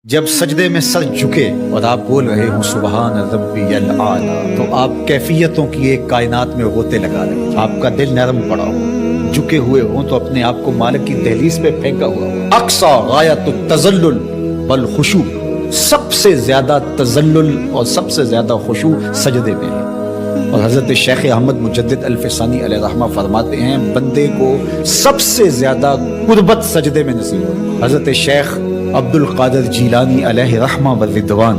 جب سجدے میں سر جھکے اور آپ بول رہے ہوں سبحان ربی الاعلی، تو آپ کیفیتوں کی ایک کائنات میں غوطے لگا رہے، آپ کا دل نرم پڑا ہو، جھکے ہوئے ہوں تو اپنے آپ کو مالک کی دہلیز پہ پھینکا ہوا ہو۔ اقصی غایت التذلل والخشوع، سب سے زیادہ تذلل اور سب سے زیادہ خشوع سجدے میں ہے۔ اور حضرت شیخ احمد مجدد الفسانی علیہ رحمہ فرماتے ہیں بندے کو سب سے زیادہ قربت سجدے میں نصیب ہو۔ حضرت شیخ عبد القادر جیلانی علیہ رحمہ والرضوان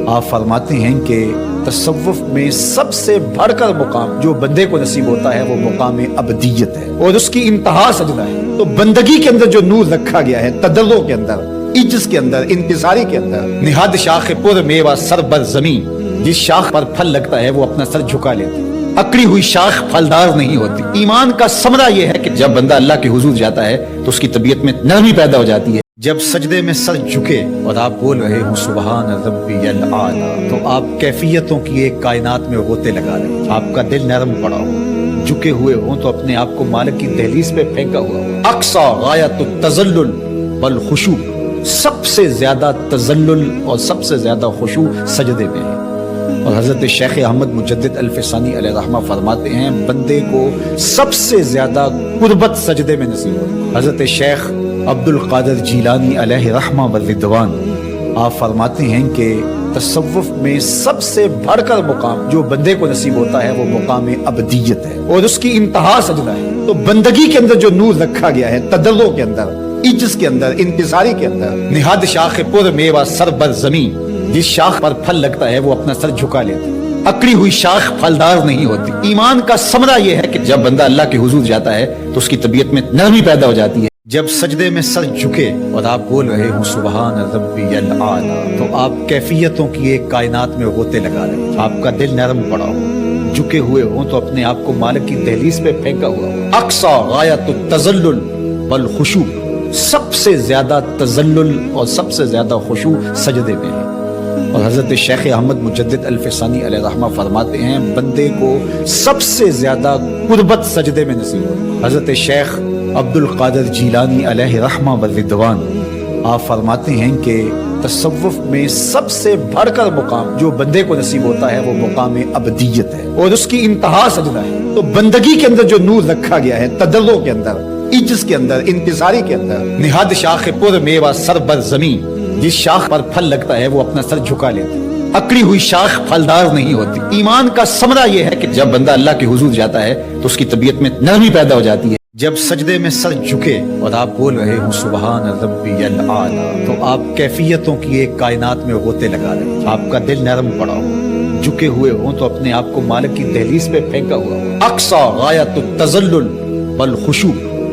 آپ فرماتے ہیں کہ تصوف میں سب سے بڑھ کر مقام جو بندے کو نصیب ہوتا ہے وہ مقام ابدیت ہے، اور اس کی انتہا سجدہ ہے۔ تو بندگی کے اندر جو نور رکھا گیا ہے، تدرع کے اندر، عجز کے اندر، انکساری کے اندر، نہاد شاخ پر میوہ سر بر زمین، جس شاخ پر پھل لگتا ہے وہ اپنا سر جھکا لیتی، اکڑی ہوئی شاخ پھلدار نہیں ہوتی۔ ایمان کا ثمرہ یہ ہے کہ جب بندہ اللہ کے حضور جاتا ہے تو اس کی طبیعت میں نرمی پیدا ہو جاتی ہے۔ جب سجدے میں سر جھکے اور آپ بول رہے ہوں سبحان ربی الاعلی، تو آپ کیفیتوں کی ایک کائنات میں غوطے لگا رہے، آپ کا دل نرم پڑا ہو، جھکے ہوئے ہوں تو اپنے آپ کو مالک کی دہلیز پہ پھینکا ہوا ہو۔ اقصی غایت التذلل والخشوع، سب سے زیادہ تذلل اور سب سے زیادہ خشوع سجدے میں ہے۔ اور حضرت شیخ احمد مجدد الفسانی علیہ رحمہ فرماتے ہیں بندے کو سب سے زیادہ قربت سجدے میں نصیب ہو۔ حضرت شیخ عبد القادر جیلانی علیہ رحمہ والرضوان آپ فرماتے ہیں کہ تصوف میں سب سے بڑھ کر مقام جو بندے کو نصیب ہوتا ہے وہ مقام ابدیت ہے، اور اس کی انتہا سجدہ ہے۔ تو بندگی کے اندر جو نور رکھا گیا ہے، تدرع کے اندر، عجز کے اندر، انکساری کے اندر، نہاد شاخ پر میوہ سر بر زمین، جس شاخ پر پھل لگتا ہے وہ اپنا سر جھکا لیتی، اکڑی ہوئی شاخ پھلدار نہیں ہوتی۔ ایمان کا ثمرہ یہ ہے کہ جب بندہ اللہ کے حضور جاتا ہے تو اس کی طبیعت میں نرمی پیدا ہو جاتی ہے۔ جب سجدے میں سر جھکے اور آپ بول رہے ہوں سبحان ربی الاعلی، تو آپ کیفیتوں کی ایک کائنات میں غوطے لگا رہے، آپ کا دل نرم پڑا ہو، جھکے ہوئے ہوں تو اپنے آپ کو مالک کی دہلیز پہ پھینکا ہوا ہو۔ اقصی غایت التذلل والخشوع، سب سے زیادہ تذلل اور سب سے زیادہ خشوع سجدے میں ہے۔ اور حضرت شیخ احمد مجدد الفسانی علیہ رحمہ فرماتے ہیں بندے کو سب سے زیادہ قربت سجدے میں نصیب ہو۔ حضرت شیخ عبد القادر جیلانی علیہ رحمہ والرضوان آپ فرماتے ہیں کہ تصوف میں سب سے بڑھ کر مقام جو بندے کو نصیب ہوتا ہے وہ مقام ابدیت ہے، اور اس کی انتہا سجدہ ہے۔ تو بندگی کے اندر جو نور رکھا گیا ہے، تدرع کے اندر، عجز کے اندر، انکساری کے اندر، نہاد شاخ پر میوہ سر بر زمین، جس شاخ پر پھل لگتا ہے وہ اپنا سر جھکا لیتی، اکڑی ہوئی شاخ پھلدار نہیں ہوتی۔ ایمان کا ثمرہ یہ ہے کہ جب بندہ اللہ کے حضور جاتا ہے تو اس کی طبیعت میں نرمی پیدا ہو جاتی ہے۔ جب سجدے میں سر جھکے اور آپ بول رہے ہوں سبحان ربی الاعلی، تو آپ کیفیتوں کی ایک کائنات میں غوطے لگا رہے، آپ کا دل نرم پڑا ہو، جھکے ہوئے ہوں تو اپنے آپ کو مالک کی دہلیز پہ پھینکا ہوا ہو۔ اقصی غایت التذلل والخشوع،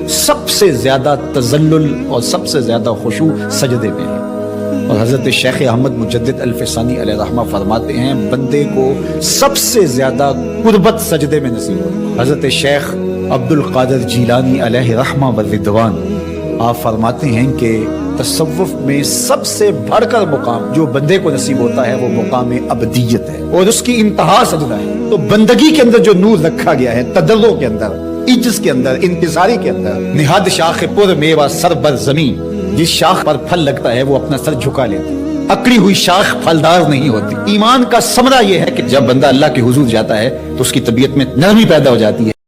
سب سے زیادہ تذلل اور سب سے زیادہ خشوع سجدے میں ہے۔ اور حضرت شیخ احمد مجدد الفسانی علیہ رحمہ فرماتے ہیں بندے کو سب سے زیادہ قربت سجدے میں نصیب ہو۔ حضرت شیخ عبد القادر جیلانی علیہ رحمہ والرضوان آپ فرماتے ہیں کہ تصوف میں سب سے بڑھ کر مقام جو بندے کو نصیب ہوتا ہے وہ مقام ابدیت ہے، اور اس کی انتہا سجدہ ہے۔ تو بندگی کے اندر جو نور رکھا گیا ہے، تدرع کے اندر، عجز کے اندر، انکساری کے اندر، نہاد شاخ پر میوہ سر بر زمین، جس شاخ پر پھل لگتا ہے وہ اپنا سر جھکا لیتی، اکڑی ہوئی شاخ پھلدار نہیں ہوتی۔ ایمان کا ثمرہ یہ ہے کہ جب بندہ اللہ کے حضور جاتا ہے تو اس کی طبیعت میں نرمی پیدا ہو جاتی ہے۔